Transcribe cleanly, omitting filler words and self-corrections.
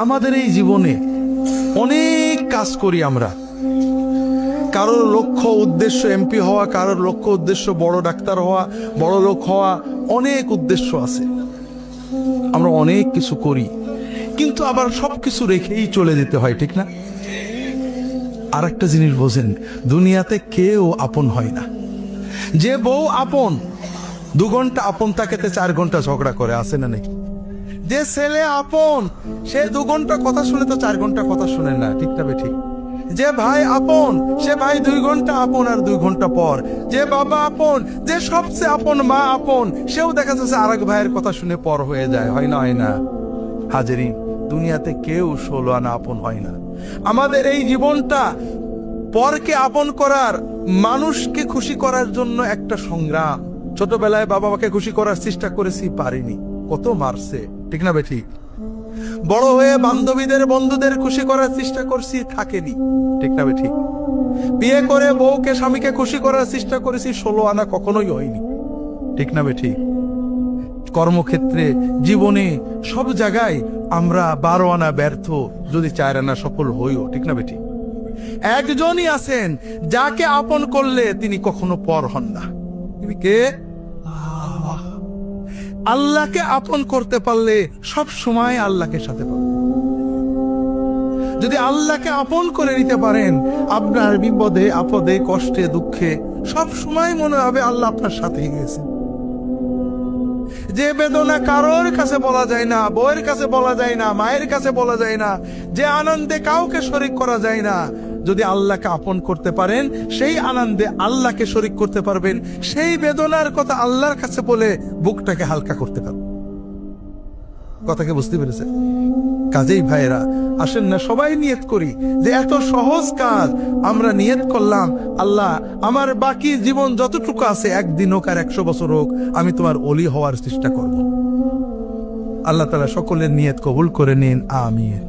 আমাদের এই জীবনে অনেক কাজ করি আমরা। কারোর লক্ষ্য উদ্দেশ্য এমপি হওয়া, কারোর লক্ষ্য উদ্দেশ্য বড় ডাক্তার হওয়া, বড় লোক হওয়া, অনেক উদ্দেশ্য আছে। আমরা অনেক কিছু করি, কিন্তু আবার সবকিছু রেখেই চলে যেতে হয়, ঠিক না? আর একটা জিনিস বোঝেন, দুনিয়াতে কেউ আপন হয় না। যে বউ আপন, 2 ঘন্টা আপন থাকেতে 4 ঘন্টা ঝগড়া করে, আছে না নাকি? যে ছেলে আপন, সে 2 ঘন্টা কথা শুনে তো 4 ঘন্টা কথা শুনে না, ঠিক না ঠিক? যে ভাই আপন, সে ভাই 2 ঘন্টা আপন আর 2 ঘন্টা পর। যে বাবা আপন, যে সবচেয়ে আপন মা আপন, সেও দেখা যাচ্ছে আরেক ভাইয়ের কথা শুনে পর হয়ে যায়, হয় না? হয় না হাজেরি? দুনিয়াতে কেউ 16 আনা আপন হয় না। আমাদের এই জীবনটা পরকে আপন করার, মানুষকে খুশি করার জন্য একটা সংগ্রাম। ছোটবেলায় বাবা মাকে খুশি করার চেষ্টা করেছি, পারিনি, কত মারছে, ঠিক না বেঠি? বড় হয়ে বান্ধবীদের বন্ধুদের খুশি করার চেষ্টা করছি, থাকেনি, ঠিক না বেঠি? বিয়ে করে বউকে স্বামীকে খুশি করার চেষ্টা করেছি, 16 আনা কখনোই হয়নি, ঠিক না বেঠি? কর্মক্ষেত্রে, জীবনে, সব জায়গায় আমরা 12 আনা ব্যর্থ, যদি 4 আনা সফল হইও, ঠিক না বেঠি? একজনই আছেন যাকে আপন করলে তিনি কখনো পর হন না। তিনি কে? আল্লাহকে আপন করতে পারলে সব সময় আল্লাহকে সাথে পাবেন। যদি আল্লাহকে আপন করে নিতে পারেন, আপনার বিপদে আপদে কষ্টে দুঃখে সব সময় মনে হবে আল্লাহ আপনার সাথে গেছে। যে বেদনা কারোর কাছে বলা যায় না, বউয়ের কাছে বলা যায় না, মায়ের কাছে বলা যায় না, যে আনন্দে কাউকে শরীক করা যায় না, যদি আল্লাহকে আপন করতে পারেন, সেই আনন্দে আল্লাহকে শরীক করতে পারবেন, সেই বেদনার কথা আল্লাহর কাছে বলে বুকটাকে হালকা করতে পারবেন। কথাকে বুঝতে পেরেছেন? কাজেই ভাইয়েরা, আসেন না সবাই নিয়ত করি যে এত সহজ কাজ আমরা নিয়ত করলাম, আল্লাহ আমার বাকি জীবন যতটুকু আছে, 1 দিন হোক আর 100 বছর হোক, আমি তোমার ওলি হওয়ার চেষ্টা করব। আল্লাহ তাআলা সকলের নিয়ত কবুল করে নিন, আমিন।